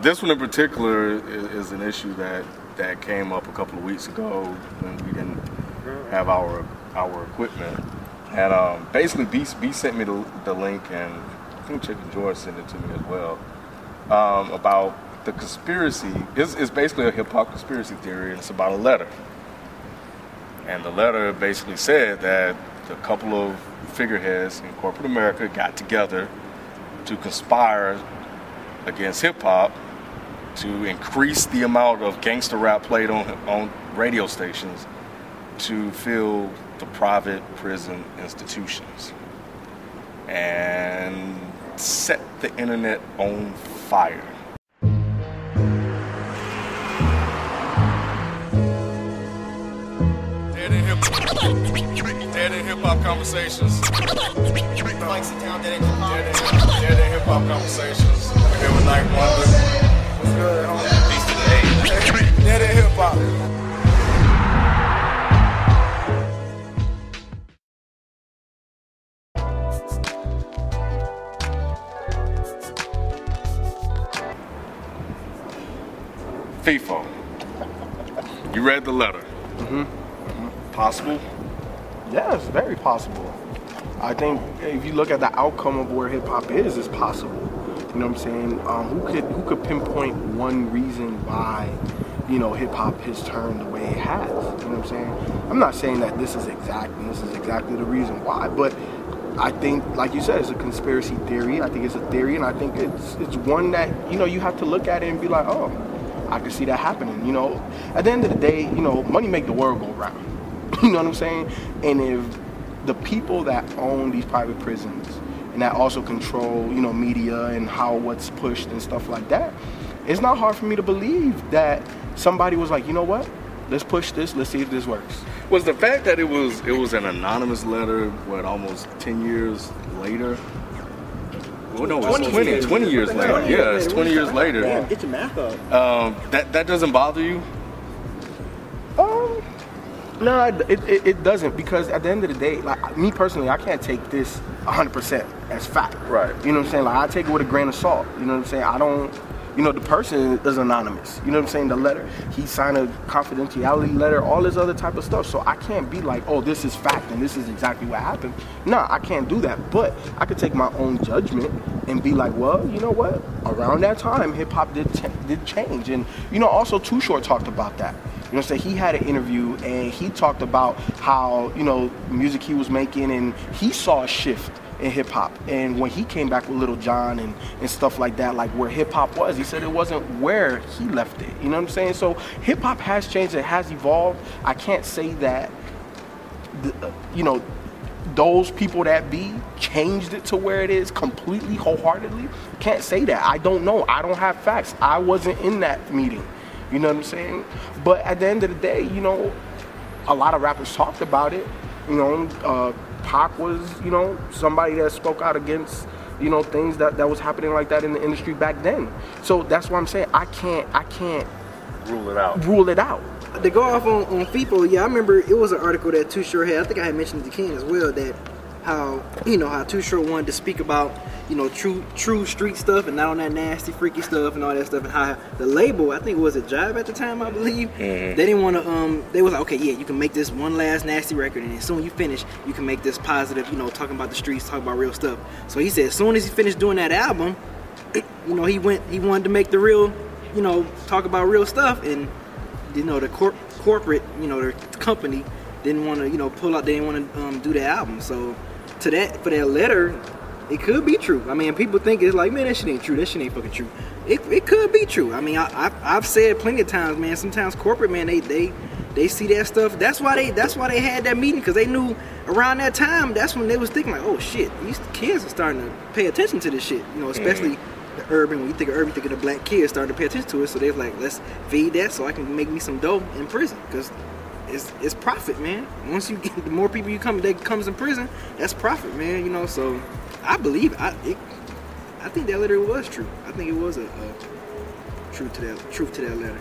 This one in particular is an issue that came up a couple of weeks ago when we didn't have our equipment. And basically, B sent me the link, and I think Chick and George sent it to me as well, about the conspiracy. It's basically a hip-hop conspiracy theory, and it's about a letter. And the letter basically said that a couple of figureheads in corporate America got together to conspire against hip-hop to increase the amount of gangster rap played on radio stations to fill the private prison institutions and set the internet on fire. Dead in hip-hop conversations. Dead in hip-hop conversations. We're here with Night Wonder. What's good, homie? Peace to the age. Dead in hip-hop. FIFO, you read the letter. Possible? Yeah, it's very possible. I think if you look at the outcome of where hip hop is, it's possible. You know what I'm saying? Who could pinpoint one reason why, you know, hip hop has turned the way it has? You know what I'm saying? I'm not saying that this is exactly the reason why, but I think, like you said, it's a conspiracy theory. I think it's a theory, and I think it's one that, you know, you have to look at it and be like, oh, I can see that happening. You know, at the end of the day, you know, money make the world go round. You know what I'm saying? And if the people that own these private prisons and that also control, you know, media and how what's pushed and stuff like that, it's not hard for me to believe that somebody was like, you know what? Let's push this. Let's see if this works. Was the fact that it was an anonymous letter, what, almost 10 years later? Well, no, it's 20 years later. Yeah, it's 20 years later. Yeah, get your math up. That doesn't bother you? No, it doesn't, because at the end of the day, like me personally, I can't take this 100% as fact. Right. You know what I'm saying? Like, I take it with a grain of salt. You know what I'm saying? I don't, you know, the person is anonymous. You know what I'm saying? The letter, he signed a confidentiality letter, all this other type of stuff. So I can't be like, oh, this is fact and this is exactly what happened. No, I can't do that. But I could take my own judgment and be like, well, you know what? Around that time, hip hop did change. And, you know, also Too Short talked about that. You know what I'm saying? He had an interview and he talked about how, you know, music he was making, and he saw a shift in hip hop. And when he came back with Little John and stuff like that, like where hip hop was, he said it wasn't where he left it. You know what I'm saying? So hip hop has changed, it has evolved. I can't say that, you know, those people that changed it to where it is completely, wholeheartedly. Can't say that. I don't know. I don't have facts. I wasn't in that meeting. You know what I'm saying? But at the end of the day, you know, a lot of rappers talked about it. You know, Pac was, you know, somebody that spoke out against, you know, things that was happening like that in the industry back then. So that's why I'm saying I can't rule it out. To go off on FIFO, yeah, I remember it was an article that Too Short had. I think I had mentioned it to Ken as well, that how Too Short wanted to speak about, you know, true street stuff and not on that nasty, freaky stuff and all that stuff, and how the label, I think it was a Jive at the time, I believe, they didn't want to, they was like, okay, yeah, you can make this one last nasty record, and as soon as you finish, you can make this positive, you know, talking about the streets, talking about real stuff. So he said as soon as he finished doing that album, you know, he wanted to make the real, you know, talk about real stuff, and, you know, the corporate, you know, the company didn't want to, you know, pull out, they didn't want to do the album. So for that letter, it could be true. I mean, people think it's like, man, that shit ain't true. That shit ain't fucking true. It could be true. I mean, I've said plenty of times, man. Sometimes corporate, man, they see that stuff. That's why they had that meeting, because they knew around that time. That's when they was thinking like, oh shit, these kids are starting to pay attention to this shit. You know, especially the urban. When you think of urban, you think of the black kids starting to pay attention to it. So they're like, let's feed that so I can make me some dough in prison, because it's profit, man. Once you get, the more people you come that comes in prison, that's profit, man. You know, so I believe I think that letter was true. I think it was a truth to that letter.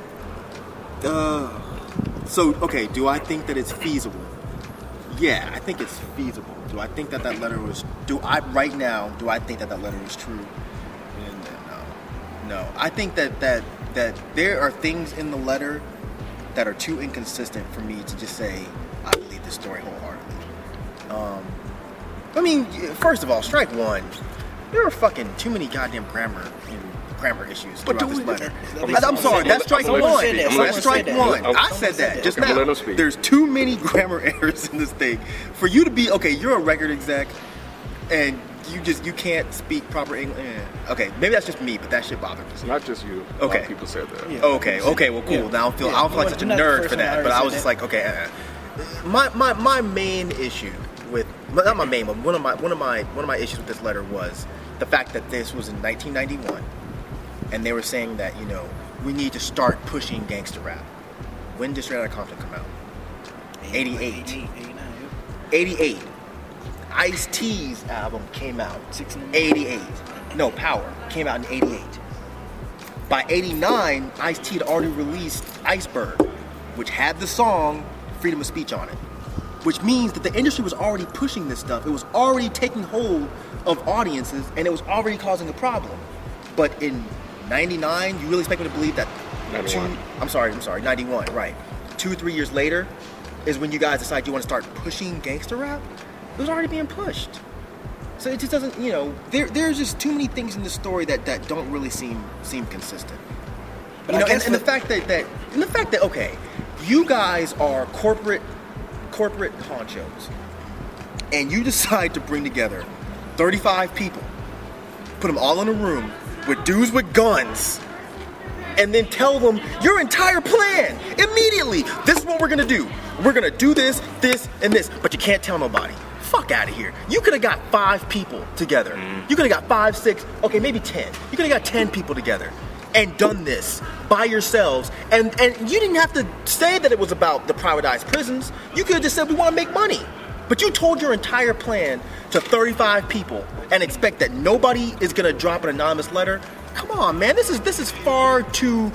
So okay, do I think that it's feasible? Yeah, I think it's feasible. Do I think that letter was? Do I think that letter was true? No. know. I think that there are things in the letter that are too inconsistent for me to just say I believe this story wholeheartedly. I mean, first of all, strike one. There are fucking too many goddamn grammar issues throughout this letter. I'm sorry, that's strike one. That's strike one. I said that just now. There's too many grammar errors in this thing for you to be okay. You're a record exec, and you can't speak proper English. Okay, maybe that's just me, but that shit bothered me. Not just you. Okay, a lot of people said that. Yeah. Okay, well, cool. Now I don't feel like such a nerd for that, but I was just like, okay. My main issue with not my main, but one of my issues with this letter was the fact that this was in 1991. And they were saying that, you know, we need to start pushing gangster rap. When did Straight Outta Compton come out? 88. 88. Ice-T's album came out 88. No, Power came out in 88. By 89, Ice-T had already released Iceberg, which had the song Freedom of Speech on it. Which means that the industry was already pushing this stuff. It was already taking hold of audiences, and it was already causing a problem. But in 99, you really expect me to believe that 91. I'm sorry, 91, right. 2 or 3 years later is when you guys decide you want to start pushing gangster rap? It was already being pushed. So it just doesn't, you know, there's just too many things in the story that don't really seem consistent. But you know, and the fact that okay, you guys are corporate honchos, and you decide to bring together 35 people, put them all in a room with dudes with guns, and then tell them your entire plan immediately. This is what we're gonna do. We're gonna do this, and this, but you can't tell nobody. Fuck out of here. You could have got 5 people together. You could have got 5, 6, okay, maybe 10. You could have got 10 people together and done this by yourselves. And you didn't have to say that it was about the privatized prisons. You could have just said we want to make money. But you told your entire plan to 35 people and expect that nobody is gonna drop an anonymous letter. Come on, man. This is far too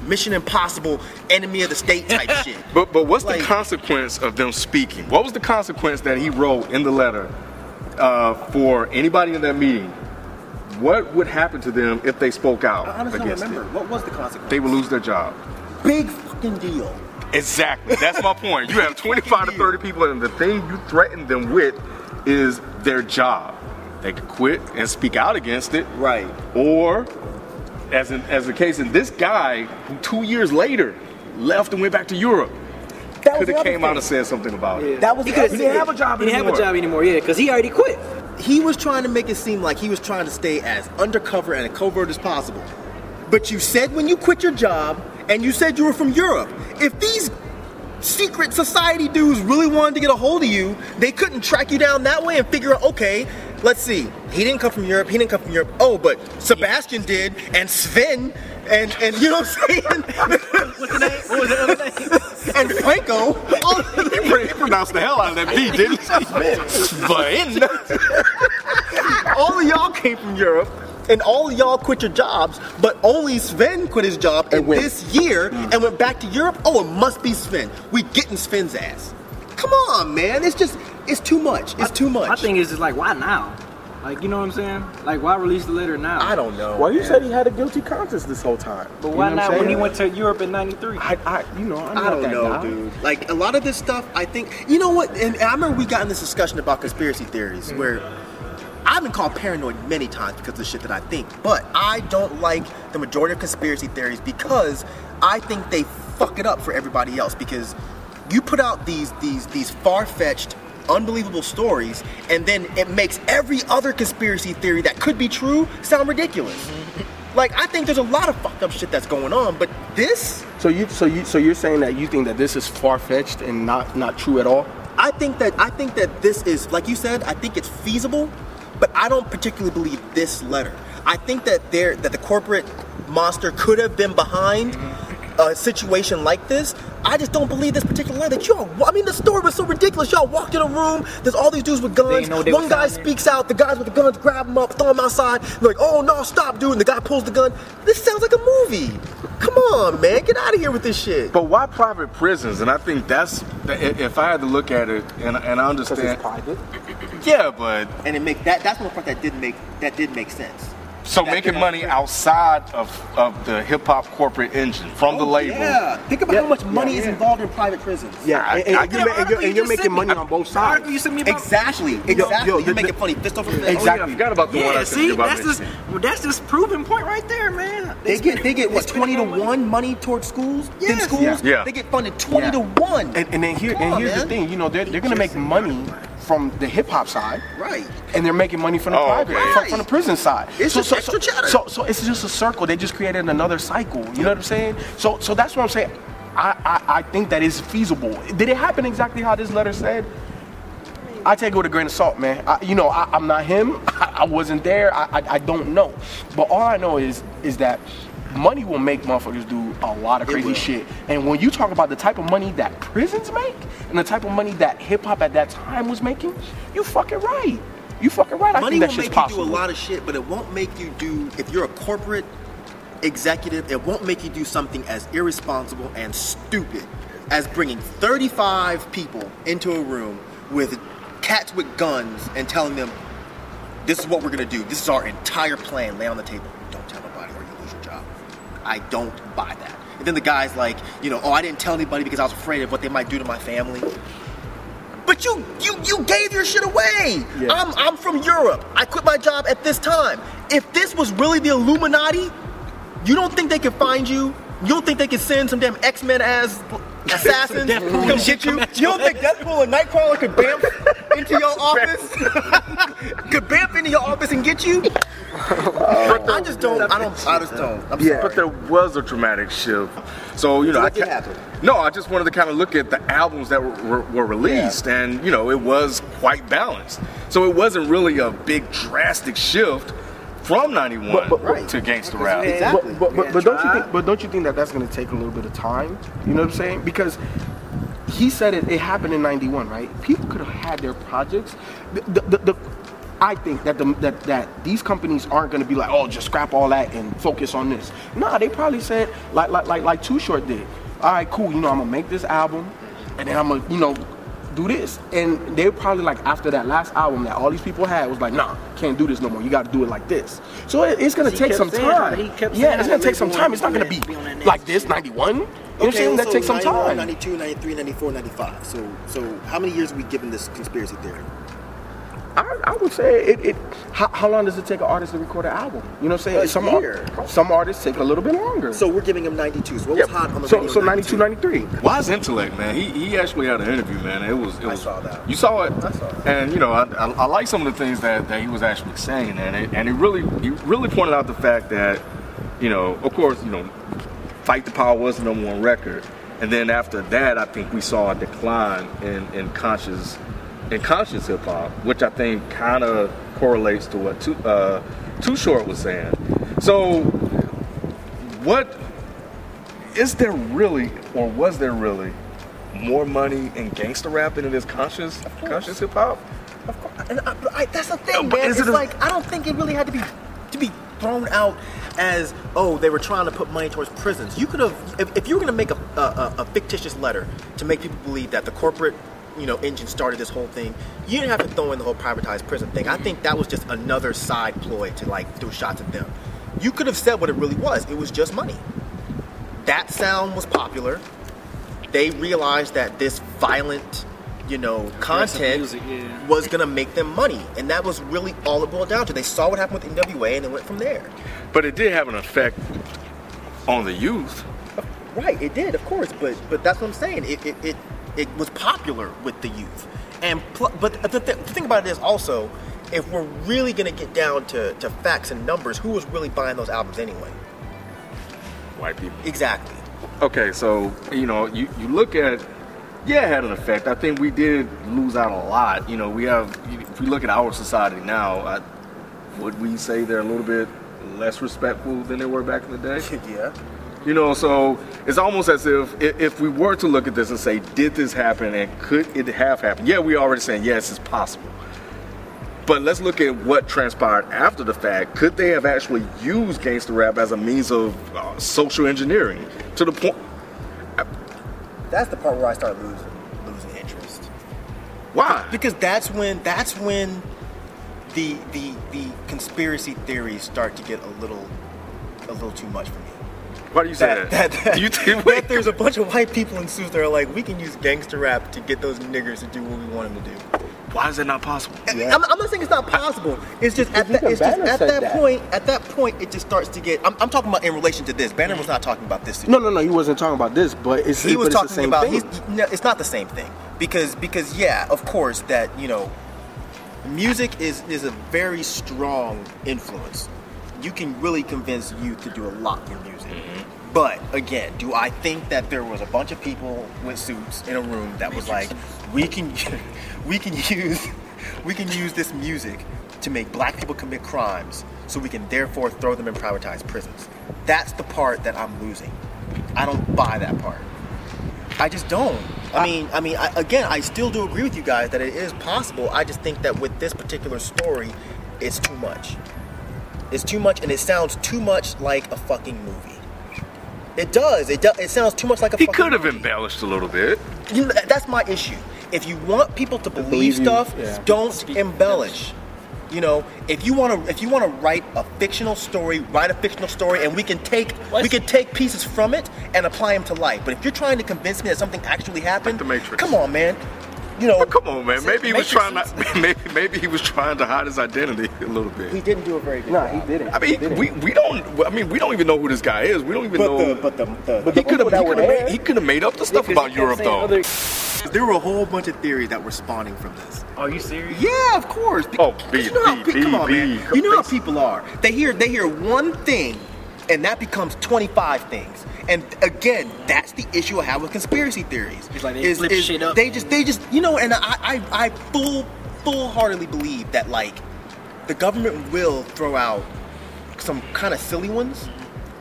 Mission Impossible, enemy of the state type shit. But what's the consequence of them speaking? What was the consequence that he wrote in the letter for anybody in that meeting? What would happen to them if they spoke out against it? What was the consequence? They would lose their job. Big fucking deal. Exactly. That's my point. You have 25 to 30 people, and the thing you threaten them with is their job. They could quit and speak out against it. Right. Or, as the case in this guy, who 2 years later left and went back to Europe, could have came out and said something about it. That was he didn't have a job anymore. He didn't have a job anymore, yeah, because he already quit. He was trying to make it seem like he was trying to stay as undercover and covert as possible. But you said when you quit your job, and you said you were from Europe, if these secret society dudes really wanted to get a hold of you, they couldn't track you down that way and figure out, okay, let's see, he didn't come from Europe, oh, but Sebastian did, and Sven, and you know what I'm saying? What's the name? What was the other name? And Franco. He pronounced the hell out of that B, didn't he? All of y'all came from Europe, and all of y'all quit your jobs, but only Sven quit his job in this year and went back to Europe. Oh, it must be Sven. We getting Sven's ass. Come on, man. It's too much. It's too much. My thing is just like, why now? Like, you know what I'm saying? Like, why release the letter now? I don't know. Well, you said he had a guilty conscience this whole time. But why not when he went to Europe in '93? I don't know, dude. Like, a lot of this stuff, I think, you know what? And I remember we got in this discussion about conspiracy theories where I've been called paranoid many times because of the shit that I think, but I don't like the majority of conspiracy theories because I think they fuck it up for everybody else, because you put out these far-fetched, unbelievable stories, and then it makes every other conspiracy theory that could be true sound ridiculous. Like, I think there's a lot of fucked up shit that's going on, but this. So you're saying that you think that this is far-fetched and not true at all? I think that this is, like you said, I think it's feasible, but I don't particularly believe this letter. I think that the corporate monster could have been behind a situation like this. I just don't believe this particular letter. The story was so ridiculous. Y'all walked in a room, there's all these dudes with guns. One guy speaks out, the guys with the guns grab him up, throw him outside. They're like, oh no, stop, dude. And the guy pulls the gun. This sounds like a movie. Come on, man, get out of here with this shit. But why private prisons? And I think that's, if I had to look at it, and I understand. Because it's private. Yeah, but and that's one part that did make sense. So making money outside of the hip hop corporate engine from the label. Yeah, think about how much money is involved in private prisons. Yeah, and you're making money on both sides. Exactly. You're making funny fist over fist. Exactly. I forgot about the one I said see, about that's just proving point right there, man. They get what, 20 to 1 money towards schools? Yes. In schools? Yeah. They get funded 20 to 1. And then here's the thing, you know, they're gonna make money from the hip hop side, Right. and they're making money from the private, okay. from the prison side. It's just extra cheddar. So it's just a circle. They just created another cycle. You know what I'm saying? So that's what I'm saying. I think that is feasible. Did it happen exactly how this letter said? I take it with a grain of salt, man. I'm not him. I wasn't there. I don't know. But all I know is that money will make motherfuckers do a lot of crazy shit. And when you talk about the type of money that prisons make and the type of money that hip hop at that time was making, you fucking right. You fucking right. Money I think that will shit's make possible. you do a lot of shit, but it won't make you do, if you're a corporate executive, it won't make you do something as irresponsible and stupid as bringing 35 people into a room with cats with guns and telling them, this is what we're gonna do. This is our entire plan. Lay on the table. Don't tell nobody or you lose your job. I don't buy that. And then the guy's like, I didn't tell anybody because I was afraid of what they might do to my family. But you gave your shit away. Yeah. I'm from Europe. I quit my job at this time. If this was really the Illuminati, you don't think they could find you? You don't think they could send some damn X-Men as assassins to come get you? You don't think Deadpool and Nightcrawler could bamf into your office? Could bamf into your office and get you? I just don't. But there was a dramatic shift. So, I just wanted to kind of look at the albums that were released, and, it was quite balanced. So it wasn't really a big drastic shift from 91 to gangsta rap. Exactly. But don't you think that that's going to take a little bit of time? You know what I'm saying? Because he said it happened in 91, right? People could have had their projects. I think that these companies aren't going to be like, oh, just scrap all that and focus on this. Nah, they probably said like Too Short did. All right, cool. I'm gonna make this album, and then I'm gonna do this. And they probably like after that last album that all these people had was like, nah, can't do this no more. You got to do it like this. So it's gonna take some time. It's gonna take some time. It's not gonna be like this 91. You know what I'm saying? That takes some 91, time. 92, 93, 94, 95. So how many years are we giving this conspiracy theory? I would say how long does it take an artist to record an album? You know what I'm saying? Some artists take a little bit longer. So we're giving him 92. So what was hot on the radio? So 92, 93. Wise intellect, man. He actually had an interview, man. It was. I saw that. You saw it. I saw it. And I like some of the things that he was actually saying, and he really pointed out the fact that, of course, Fight the Power was the #1 record, and then after that, I think we saw a decline in conscious hip hop, which I think kind of correlates to what Too Short was saying. So, what is there really, or was there really, more money in gangster rap than it is conscious hip hop? Of course. And that's the thing, man. It's like I don't think it really had to be thrown out as, oh, they were trying to put money towards prisons. You could have, if you were going to make a fictitious letter to make people believe that the corporate engine started this whole thing, you didn't have to throw in the whole privatized prison thing. I think that was just another side ploy to throw shots at them. You could have said what it really was. It was just money. That sound was popular. They realized that this violent, content music, was gonna make them money, and that was really all it boiled down to. They saw what happened with NWA, and it went from there. But it did have an effect on the youth. Right, it did, of course. But that's what I'm saying. It was popular with the youth, but the thing about it is also, if we're really gonna get down to facts and numbers, who was really buying those albums anyway? White people. Exactly. Okay, so you look at, it had an effect. I think we did lose out a lot. If we look at our society now, would we say they're a little bit less respectful than they were back in the day? Yeah. So it's almost as if we were to look at this and say, did this happen and could it have happened? Yeah, we're already saying, yes, it's possible. But let's look at what transpired after the fact. Could they have actually used gangster rap as a means of social engineering to the point? That's the part where I start losing interest. Why? Because that's when the conspiracy theories start to get a little too much for me. Why do you say that? Do you think that there's a bunch of white people in suits that are like, we can use gangster rap to get those niggers to do what we want them to do. Why is that not possible? Yeah. I'm not saying it's not possible. It's just at that point it just starts to get. I'm talking about in relation to this. Banner was not talking about this. No, he wasn't talking about this, but he was talking about. It's not the same thing because yeah, of course that music is a very strong influence. You can really convince youth to do a lot with music. Mm-hmm. But again, do I think that there was a bunch of people with suits in a room that was like, we can use this music to make black people commit crimes so we can therefore throw them in privatized prisons? That's the part that I'm losing. I don't buy that part. I just don't. I still do agree with you guys that it is possible. I just think that with this particular story, it's too much. It's too much, and it sounds too much like a fucking movie. It does. It sounds too much like a fucking movie. He could have embellished a little bit. That's my issue. If you want people to believe stuff, don't embellish. If you want to write a fictional story, and we can take pieces from it and apply them to life. But if you're trying to convince me that something actually happened, like the Matrix. Come on, man. Come on, man. Maybe he was trying to hide his identity a little bit. He didn't do a very good job. No, he didn't. I mean, we don't even know who this guy is. We don't even know. But he could have made up the stuff about Europe, though. There were a whole bunch of theories that were spawning from this. Are you serious? Yeah, of course. Come on, man. You know how people are. They hear one thing, and that becomes 25 things. And again, that's the issue I have with conspiracy theories. It's like they flip shit up. They just, and I full-heartedly believe that like the government will throw out some kind of silly ones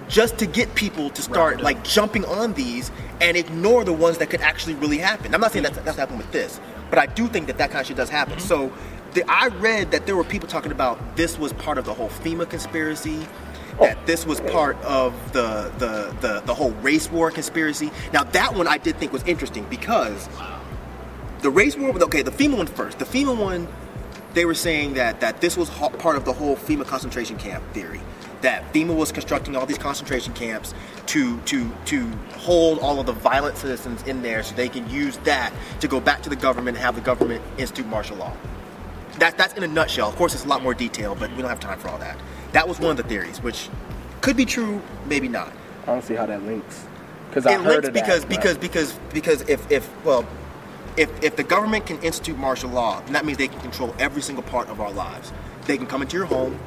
just to get people to start like jumping on these and ignore the ones that could actually really happen. I'm not saying that's happened with this, but I do think that kind of shit does happen. So I read that there were people talking about this was part of the whole FEMA conspiracy. That this was part of the whole race war conspiracy. Now that one I did think was interesting because the race war, the FEMA one first. The FEMA one, they were saying that this was part of the whole FEMA concentration camp theory. That FEMA was constructing all these concentration camps to hold all of the violent citizens in there so they can use that to go back to the government and have the government institute martial law. That's in a nutshell. Of course, it's a lot more detail, but we don't have time for all that. That was one of the theories, which could be true, maybe not. I don't see how that links. Because if the government can institute martial law, then that means they can control every single part of our lives. They can come into your home.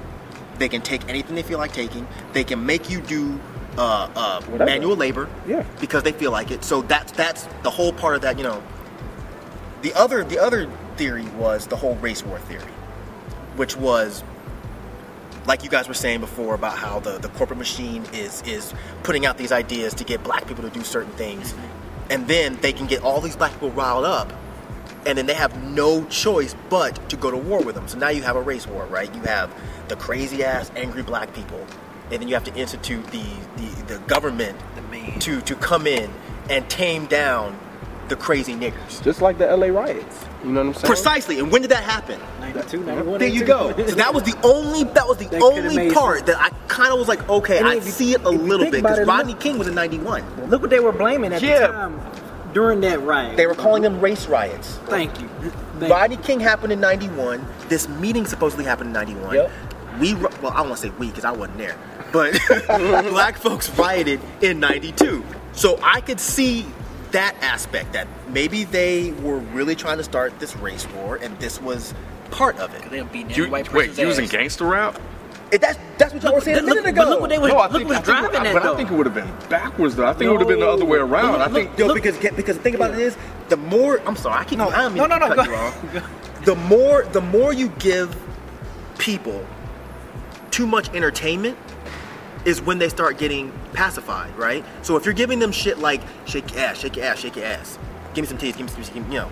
They can take anything they feel like taking. They can make you do manual labor because they feel like it. So that's the whole part of that. The other theory was the whole race war theory, which was, like you guys were saying before, about how the corporate machine is putting out these ideas to get black people to do certain things, and then they can get all these black people riled up, and then they have no choice but to go to war with them. So now you have a race war, right? You have the crazy ass angry black people, and then you have to institute the government to come in and tame down the crazy niggers. Just like the LA riots. You know what I'm saying? Precisely. And when did that happen? 92, 91. There you go. So that was the only part that I kind of was like, okay, I see it a little bit, because Rodney King was in 91. Look what they were blaming at the time during that riot. They were calling them race riots. Thank you. Rodney King happened in 91. This meeting supposedly happened in 91. Yep. Well, I don't want to say we because I wasn't there, but black folks rioted in 92. So I could see that aspect, that maybe they were really trying to start this race war, and this was part of it. Using gangster rap? That's what y'all were saying a minute ago. But look what they were driving at, though. I think it would have been backwards, though. I think it would have been the other way around. Because the thing about it is, the more I'm sorry, I keep cut you off. The more you give people too much entertainment is when they start getting pacified, right? So if you're giving them shit like shake your ass, shake your ass, shake your ass, give me some titties, give me some,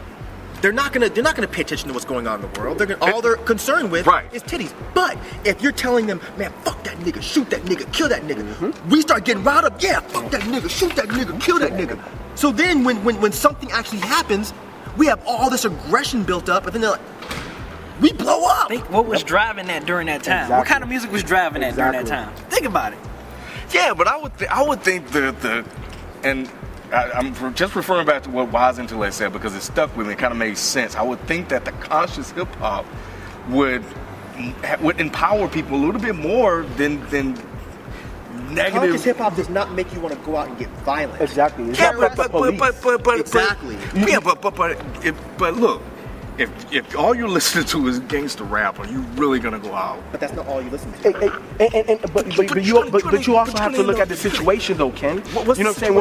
they're not gonna pay attention to what's going on in the world. All they're concerned with is titties. But if you're telling them, man, fuck that nigga, shoot that nigga, kill that nigga, we start getting riled up. Yeah, fuck that nigga, shoot that nigga, kill that nigga. So then when something actually happens, we have all this aggression built up, and then they're like, we blow up. Think what was driving that during that time. Exactly. What kind of music was driving that during that time? Think about it. Yeah, but I would think I'm just referring back to what Wise Intellect said because it stuck with me. It kind of made sense. I would think that the conscious hip hop would empower people a little bit more than negative. Conscious hip hop does not make you want to go out and get violent. Exactly. It's Yeah, not like the police. Exactly. But look, if all you're listening to is gangster rap, are you really gonna go out? But that's not all you listen to. But you also have to look at the situation though, Ken. You know what I'm saying?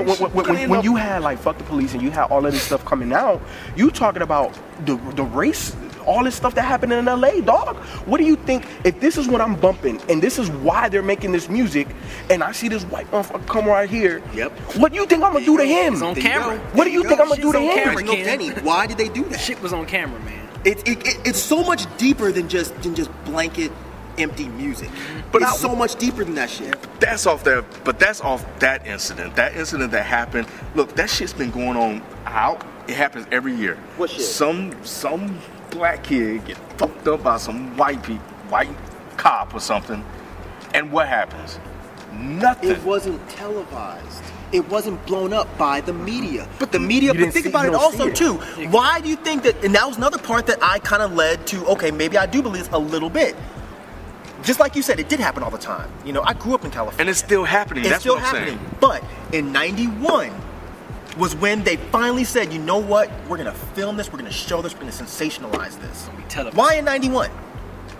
When you had like fuck the police and you had all of this stuff coming out, you talking about the race, all this stuff that happened in LA, dog. What do you think if this is what I'm bumping and this is why they're making this music and I see this white motherfucker come right here? Yep. What do you think I'm gonna do to him? It's on camera. What do you think I'm gonna do to him? camera. No, Denny, why did they do that? Shit was on camera, man. It's so much deeper than just blanket empty music. But it's so much deeper than that shit. That's off that incident. That incident that happened. Look, that shit's been going on out. It happens every year. What shit? Some black kid get fucked up by some white cop or something. And what happens? Nothing. It wasn't televised. It wasn't blown up by the media. But the you media, didn't but think see- about you it don't also see it. too. Why do you think that, and that was another part that I kind of led to, okay, maybe I do believe this a little bit. Just like you said, it did happen all the time. You know, I grew up in California. And it's still happening. It's That's still what I'm happening. saying. But in 91 was when they finally said, you know what? We're going to film this. We're going to show this. We're going to sensationalize this. Why in 91?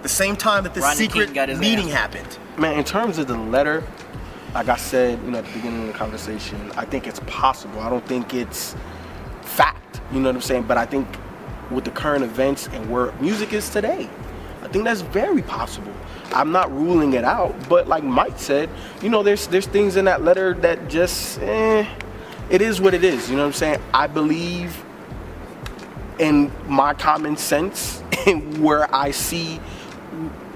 The same time that this Rodney secret King got his meeting ass. happened. Man, in terms of the letter, like I said, at the beginning of the conversation, I think it's possible. I don't think it's fact, you know what I'm saying? But I think with the current events and where music is today, I think that's very possible. I'm not ruling it out, but like Mike said, there's things in that letter that just, it is what it is, you know what I'm saying? I believe in my common sense and where I see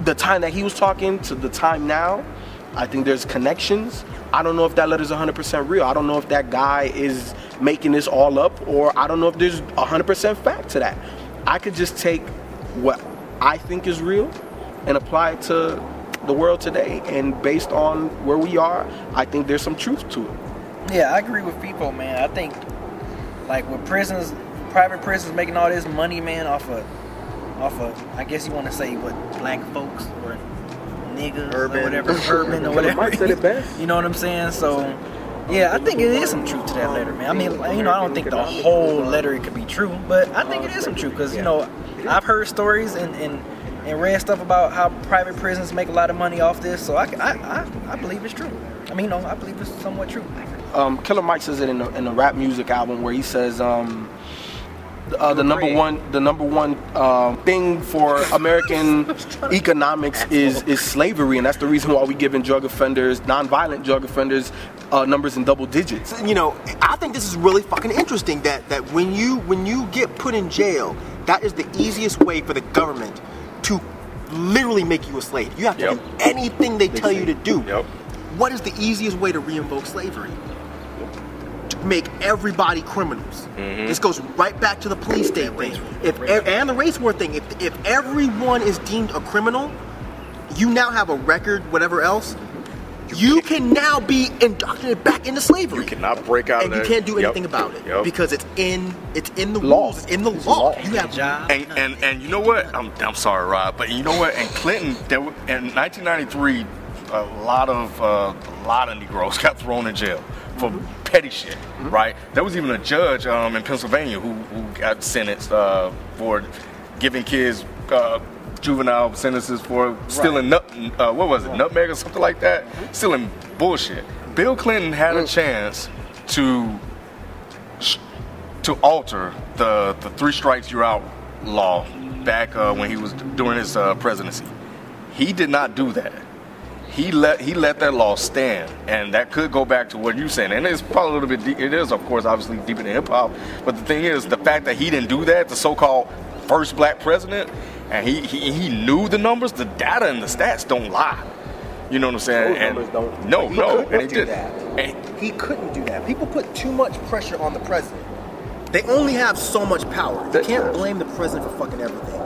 the time that he was talking to the time now. I think there's connections. I don't know if that letter's 100% real. I don't know if that guy is making this all up, or I don't know if there's 100% fact to that. I could just take what I think is real and apply it to the world today. And based on where we are, I think there's some truth to it. Yeah, I agree with people, man. I think, like, with prisons, private prisons making all this money, man, off of, I guess you want to say, what, black folks or niggas Urban. or whatever, urban or whatever. Mike said it best. You know what I'm saying? So, yeah, I think it is some truth to that letter, man. I mean, I don't think the whole letter could be true, but I think it is some truth because, I've heard stories and read stuff about how private prisons make a lot of money off this, so I believe it's true. I mean, I believe it's somewhat true. Killer Mike says it in the rap music album where he says the number one thing for American economics is slavery, and that's the reason why we giving drug offenders, nonviolent drug offenders, numbers in double digits. I think this is really fucking interesting that when you get put in jail, that is the easiest way for the government to literally make you a slave. You have to do anything they tell you to do. Yep. What is the easiest way to reinvoke slavery? To make everybody criminals. Mm-hmm. This goes right back to the police state thing. And the race war thing. If everyone is deemed a criminal, you now have a record, whatever else. You can now be indoctrinated back into slavery. You cannot break out of and that. you can't do anything about it because it's in the Law. rules. It's in the law. You have job. And you know what? I'm sorry, Rob, but you know what? In Clinton, in 1993, a lot of Negroes got thrown in jail for petty shit, right? There was even a judge in Pennsylvania who got sentenced for giving kids juvenile sentences for stealing what was it, nutmeg or something like that, stealing bullshit. Bill Clinton had a chance to alter the 3 strikes you're out law back when he was during his presidency. He did not do that. He let that law stand, and that could go back to what you're saying. And it's probably a little bit deep. It is, of course, obviously deeper than hip hop. But the thing is, the fact that he didn't do that, the so-called first black president, and he knew the numbers, the data and the stats don't lie. You know what I'm saying? Those numbers don't. No, and he do did that. And He couldn't do that. People put too much pressure on the president. They only have so much power. You can't blame the president for fucking everything.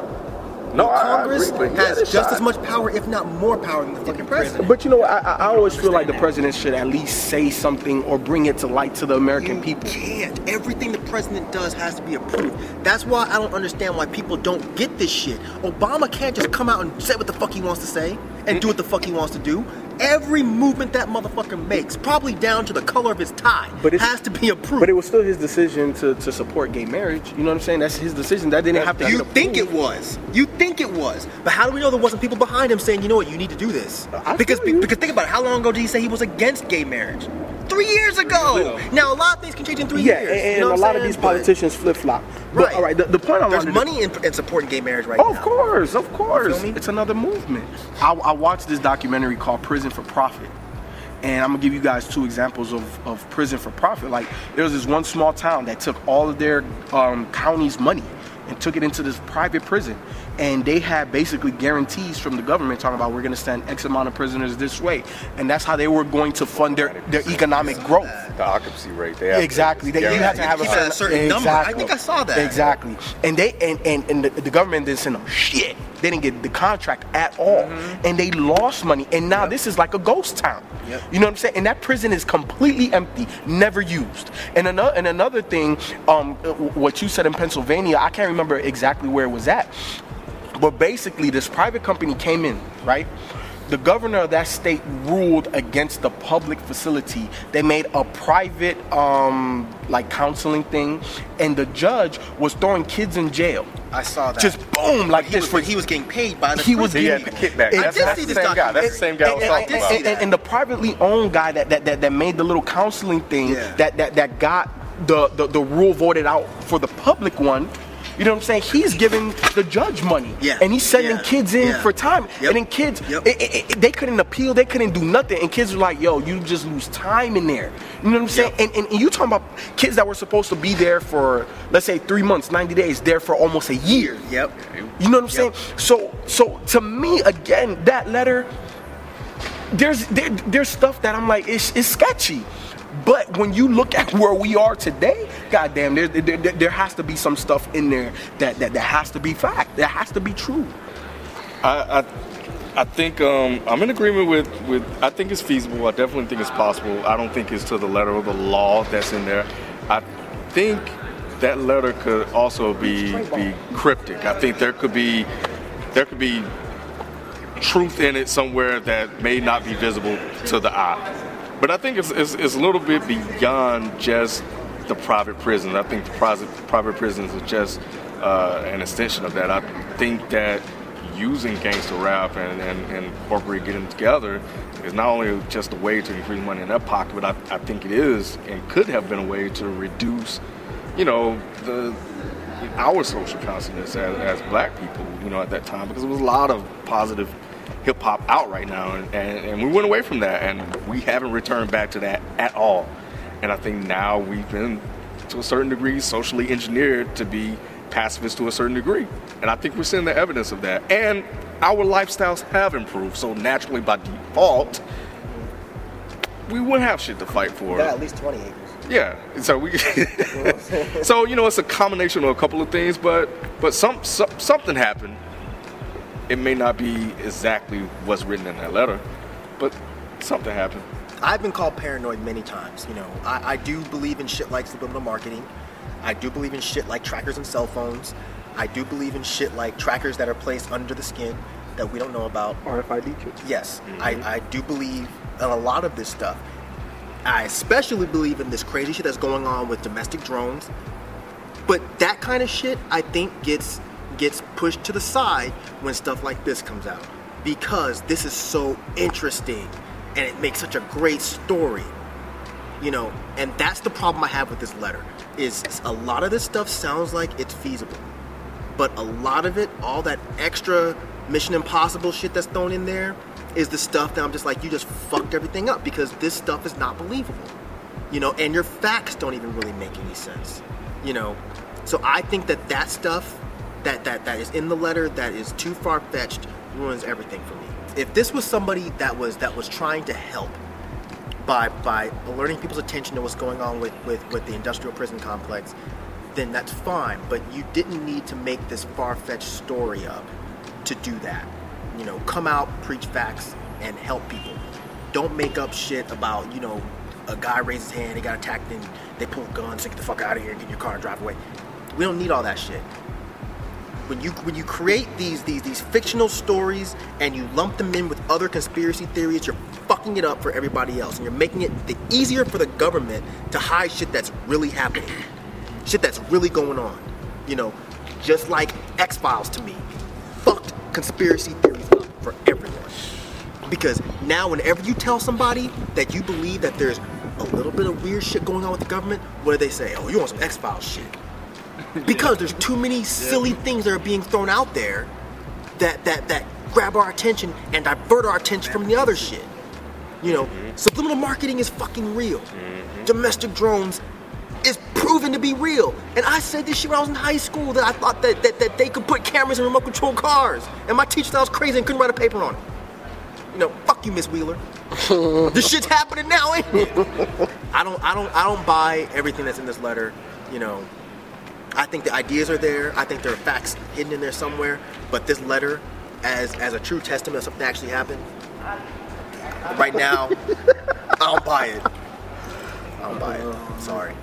No, I Congress agree, but has yeah, just as much power, if not more power, than the fucking president. But you know, I always feel like the president should at least say something or bring it to light to the American people. Can't. Everything the president does has to be approved. That's why I don't understand why people don't get this shit. Obama can't just come out and say what the fuck he wants to say and do what the fuck he wants to do. Every movement that motherfucker makes, probably down to the color of his tie, has to be approved. But it was still his decision to support gay marriage. You know what I'm saying? That's his decision. That didn't have to. You think it was. You think it was. But how do we know there wasn't people behind him saying, you know what, you need to do this? Because think about it. How long ago did he say he was against gay marriage? 3 years ago. Now a lot of things can change in 3 years. Yeah, and a lot of these politicians flip flop. Right. But all right, the point I wanted. There's money in supporting gay marriage right now. Of course. You feel me? It's another movement. I watched this documentary called Prison for Profit. And I'm gonna give you guys two examples of prison for profit. Like, there was this one small town that took all of their county's money and took it into this private prison. And they had basically guarantees from the government talking about, we're gonna send X amount of prisoners this way. And that's how they were going to fund their economic growth. The occupancy rate. They have Exactly. You have to have a certain number. I think I saw that. Exactly. And the government didn't send them shit. They didn't get the contract at all. And they lost money. And now this is like a ghost town. You know what I'm saying? And that prison is completely empty, never used. And another thing, what you said in Pennsylvania, I can't remember exactly where it was at. But basically, this private company came in, right? The governor of that state ruled against the public facility. They made a private, like, counseling thing, and the judge was throwing kids in jail. I saw that. Just boom, like this. He was getting paid by the He was getting getting kickback. I did see this document. That's the same guy I was talking about. And the privately owned guy that made the little counseling thing, that got the rule voted out for the public one. You know what I'm saying? He's giving the judge money. And he's sending kids in for time. And then kids, they couldn't appeal. They couldn't do nothing. And kids were like, yo, you just lose time in there. You know what I'm saying? And you talking about kids that were supposed to be there for, let's say, 3 months, 90 days, there for almost a year. You know what I'm saying? So to me, again, that letter, there's stuff that I'm like, it's sketchy. But when you look at where we are today, goddamn, there has to be some stuff in there that has to be fact, that has to be true. I think I'm in agreement with. I think it's feasible. I definitely think it's possible. I don't think it's to the letter of the law that's in there. I think that letter could also be cryptic. I think there could be truth in it somewhere that may not be visible to the eye. But I think it's a little bit beyond just the private prison. I think the private prisons are just an extension of that. I think that using gangster rap and corporate getting together is not only just a way to increase money in their pocket, but I think it is and could have been a way to reduce, our social consciousness as black people, at that time, because there was a lot of positive hip hop out right now, and we went away from that, and we haven't returned back to that at all. And I think now we've been, to a certain degree, socially engineered to be pacifists to a certain degree, and I think we're seeing the evidence of that. And our lifestyles have improved, so naturally, by default, we wouldn't have shit to fight for. At least 20 acres. Yeah, so so it's a combination of a couple of things, but something happened. It may not be exactly what's written in that letter, but something happened. I've been called paranoid many times. I do believe in shit like subliminal marketing. I do believe in shit like trackers and cell phones. I do believe in shit like trackers that are placed under the skin that we don't know about. RFID chips. Yes, I do believe in a lot of this stuff. I especially believe in this crazy shit that's going on with domestic drones. But that kind of shit, I think, gets pushed to the side when stuff like this comes out, because this is so interesting and it makes such a great story, and that's the problem I have with this letter, is a lot of this stuff sounds like it's feasible, but a lot of it, all that extra Mission Impossible shit that's thrown in there, is the stuff that I'm just like, you just fucked everything up, because this stuff is not believable, and your facts don't even really make any sense, so I think that stuff that is in the letter that is too far-fetched ruins everything for me. If this was somebody that was trying to help by alerting people's attention to what's going on with the industrial prison complex, then that's fine. But you didn't need to make this far-fetched story up to do that. You know, come out, preach facts, and help people. Don't make up shit about, you know, a guy raised his hand, he got attacked, and they pull guns, so get the fuck out of here, get in your car and drive away. We don't need all that shit. When you create these fictional stories and you lump them in with other conspiracy theories, you're fucking it up for everybody else, and you're making it easier for the government to hide shit that's really happening, shit that's really going on. You know, just like X-Files to me, fucked conspiracy theories up for everyone. Because now whenever you tell somebody that you believe that there's a little bit of weird shit going on with the government, what do they say? Oh, you want some X-Files shit. Because there's too many silly things that are being thrown out there that grab our attention and divert our attention from the other shit. You know, subliminal marketing is fucking real. Domestic drones is proven to be real. And I said this shit when I was in high school, that I thought that they could put cameras in remote control cars. And my teacher thought I was crazy and couldn't write a paper on it. You know, fuck you, Miss Wheeler. This shit's happening now, ain't it? I don't buy everything that's in this letter. You know, I think the ideas are there. I think there are facts hidden in there somewhere. But this letter, as a true testament of something that actually happened, right now, I don't buy it. I don't buy it. Sorry.